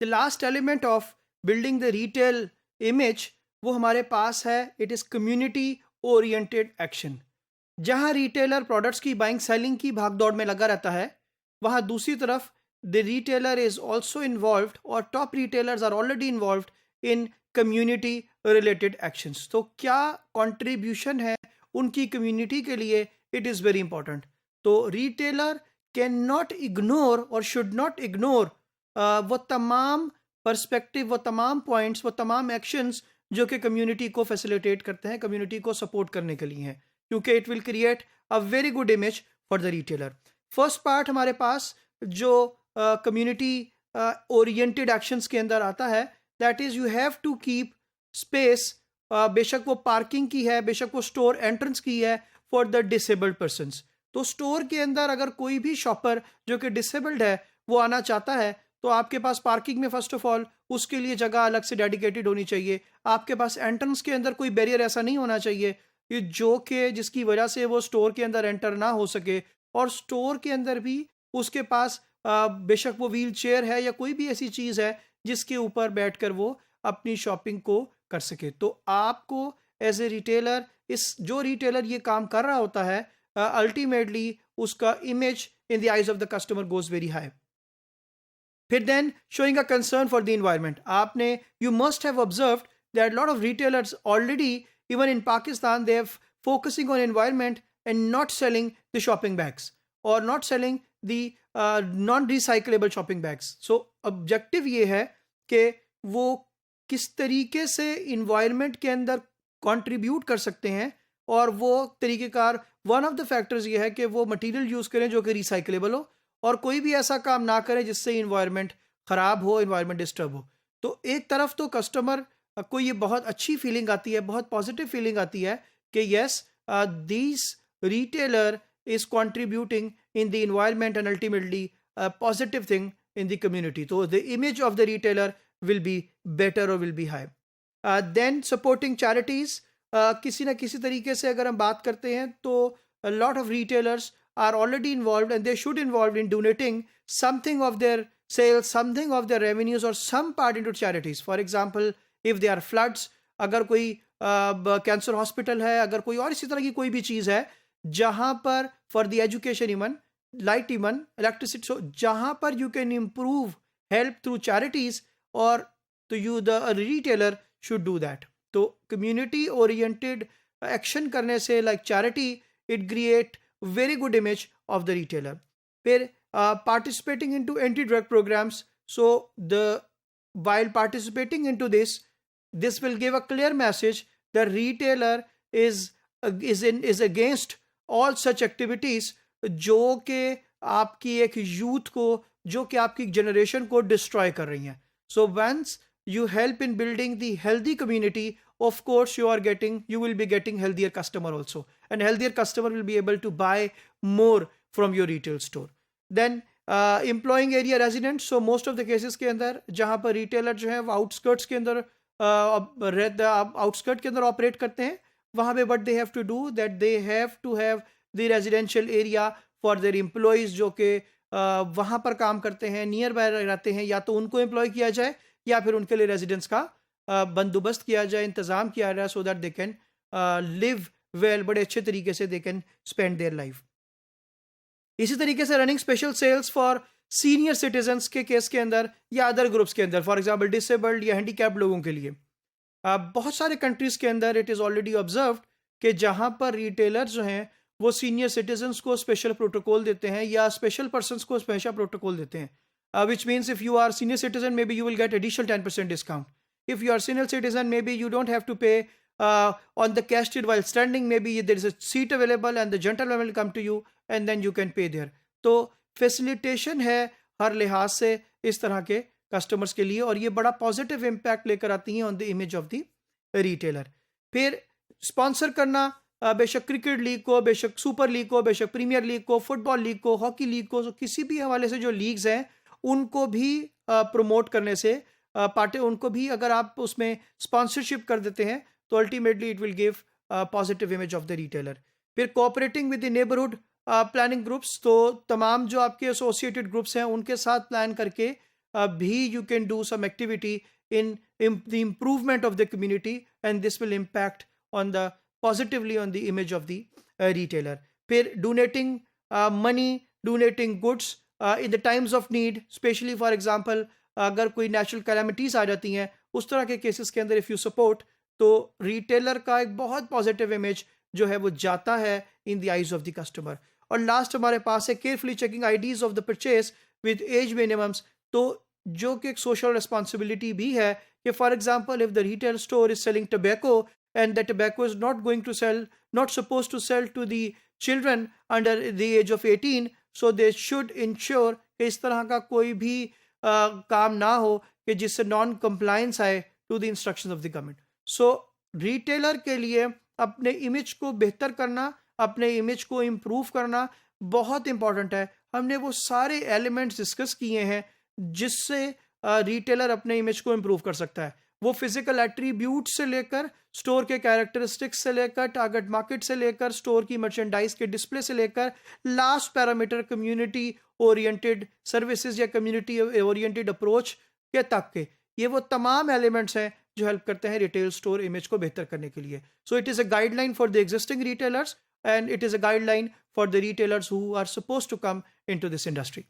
The last element of building the retail image वो हमारे पास है, it is community oriented action. जहाँ रिटेलर प्रोडक्ट्स की बाइंग सेलिंग की भागदौड़ में लगा रहता है, वहाँ दूसरी तरफ the retailer is also involved, और top retailers are already involved in community related actions. तो क्या कंट्रीब्यूशन है उनकी कम्युनिटी के लिए, इट इज़ वेरी इंपॉर्टेंट। तो रिटेलर कैन नॉट इग्नोर और शुड नॉट इग्नोर वो तमाम पर्सपेक्टिव, वो तमाम पॉइंट्स, वो तमाम एक्शंस जो कि कम्युनिटी को फैसिलिटेट करते हैं, कम्युनिटी को सपोर्ट करने के लिए हैं, क्योंकि it will create a very good image for the retailer. First part हमारे पास जो कम्युनिटी ओरिएंटेड एक्शंस के अंदर आता है, that is you have to keep space, बेशक वो पार्किंग की है, बेशक वो स्टोर एंट्रेंस की है, फॉर द डिसेबल्ड पर्सनस। तो स्टोर के अंदर अगर कोई भी शॉपर जो कि डिसेबल्ड है वो आना चाहता है, तो आपके पास पार्किंग में फर्स्ट ऑफ ऑल उसके लिए जगह अलग से डेडिकेटेड होनी चाहिए। आपके पास एंट्रेंस के अंदर कोई बैरियर ऐसा नहीं होना चाहिए कि जो कि जिसकी वजह से वो स्टोर के अंदर एंटर ना हो सके। और स्टोर के अंदर भी उसके पास बेशक वो व्हील चेयर है या कोई भी ऐसी चीज़ है जिसके ऊपर बैठकर वो अपनी शॉपिंग को कर सके। तो आपको एज ए रिटेलर, इस जो रिटेलर ये काम कर रहा होता है, अल्टीमेटली उसका image in the eyes of the customer goes very high. फिर then showing a concern for the environment. आपने, you must have observed that lot of retailers already, even in Pakistan, they have focusing on environment and not selling the shopping bags और not selling the non recyclable shopping bags. So objective ये है कि वो किस तरीके से environment के अंदर कंट्रीब्यूट कर सकते हैं, और वो तरीक़ेकार, वन ऑफ द फैक्टर्स ये है कि वो मटेरियल यूज़ करें जो कि रिसाइकलेबल हो, और कोई भी ऐसा काम ना करें जिससे इन्वायरमेंट ख़राब हो, इन्वायरमेंट डिस्टर्ब हो। तो एक तरफ तो कस्टमर को ये बहुत अच्छी फीलिंग आती है, बहुत पॉजिटिव फीलिंग आती है कि yes, this retailer is contributing in the environment and ultimately a positive thing in the community. So the image of the retailer will be better or will be high. Then supporting charities, किसी ना किसी तरीके से अगर हम बात करते हैं तो a lot of retailers are already involved and they should involve in donating something of their sales, something of their revenues or some part into charities. For example, if there are floods, अगर कोई cancer hospital है, अगर कोई और इसी तरह की कोई भी चीज़ है जहाँ पर for the education, even light, even electricity, so जहाँ पर you can improve help through charities, और तो you the retailer should do that. तो कम्युनिटी ओरिएंटेड एक्शन करने से, like charity, it create very good image of the retailer. फिर participating into anti drug programs, so the while participating into this will give a clear message the retailer is against all such activities जो कि आपकी एक youth को, जो कि आपकी generation को डिस्ट्रॉय कर रही हैं। So once you help in building the healthy community, of course you will be getting healthier customer also, and healthier customer will be able to buy more from your retail store. Then employing area residents, so most of the cases के अंदर जहाँ पर retailer जो है वो outskirts के अंदर outskirt के अंदर ऑपरेट करते हैं, वहाँ पे what they have to do that they have to have the residential area for their employees जो कि वहाँ पर काम करते हैं, नियर बाय रहते हैं, या तो उनको एम्प्लॉय किया जाए या फिर उनके लिए रेजिडेंस का बंदोबस्त किया जाए, इंतज़ाम किया जाए, so that they can live well, बड़े अच्छे तरीके से they can spend their life. इसी तरीके से running special cells for senior citizens के केस के अंदर या अदर ग्रुप्स के अंदर, फॉर एग्जांपल डिसेबल्ड या हैंडीकैप लोगों के लिए, बहुत सारे कंट्रीज़ के अंदर इट इज़ ऑलरेडी ऑब्जर्व्ड कि जहाँ पर रिटेलर जो हैं वो सीनियर सिटीजन्स को स्पेशल प्रोटोकॉल देते हैं या स्पेशल पर्सनस को स्पेशल प्रोटोकॉल देते हैं, which means if you are senior citizen, maybe you will get additional 10% discount. If you are senior citizen, maybe you don't have to pay on the cashier while standing, maybe there is a seat available and the gentleman will come to you and then you can pay there. तो facilitation है हर लिहाज से इस तरह के customers के लिए, और ये बड़ा पॉजिटिव इम्पैक्ट लेकर आती हैं on the image of the retailer. फिर स्पॉन्सर करना, बेशक क्रिकेट लीग को, बेशक सुपर लीग को, बेशक प्रीमियर लीग को, फुटबॉल लीग को, हॉकी लीग को, किसी भी हवाले से जो लीग्स हैं उनको भी प्रमोट करने से, उनको भी अगर आप उसमें स्पॉन्सरशिप कर देते हैं तो ultimately it will give positive image of the retailer. फिर cooperating with the neighbourhood planning groups, तो तमाम जो आपके एसोसिएटेड ग्रुप्स हैं उनके साथ प्लान करके भी you can do some activity in the improvement of the community, and this will impact on the positively on the image of the retailer. फिर donating money, donating goods in the times of need, especially for example अगर कोई natural calamities आ जाती हैं, उस तरह के cases के अंदर इफ़ यू सपोर्ट, तो रिटेलर का एक बहुत पॉजिटिव इमेज जो है वो जाता है in the eyes of the customer. और लास्ट हमारे पास है carefully checking IDs of the purchase with age minimums, तो जो कि एक सोशल रिस्पॉन्सिबिलिटी भी है कि for example if the retail store is selling tobacco and the tobacco is not going to sell, not supposed to sell to the children under the age of 18, so they should ensure कि इस तरह का कोई भी काम ना हो कि जिससे नॉन कंप्लायंस आए to the instructions of the government. So retailer के लिए अपने इमेज को बेहतर करना, अपने इमेज को इम्प्रूव करना बहुत इंपॉर्टेंट है. हमने वो सारे एलिमेंट्स डिस्कस किए हैं जिससे रिटेलर अपने इमेज को इम्प्रूव कर सकता है. वो फिजिकल एट्रीब्यूट से लेकर स्टोर के कैरेक्टरिस्टिक्स से लेकर टारगेट मार्केट से लेकर स्टोर की मर्चेंडाइज के डिस्प्ले से लेकर last parameter community oriented services या कम्युनिटी ओरिएंटेड अप्रोच के तक के, ये वो तमाम एलिमेंट्स हैं जो हेल्प करते हैं रिटेल स्टोर इमेज को बेहतर करने के लिए. So it is a guideline for the existing retailers and it is a guideline for the retailers who are suppose to come into this industry.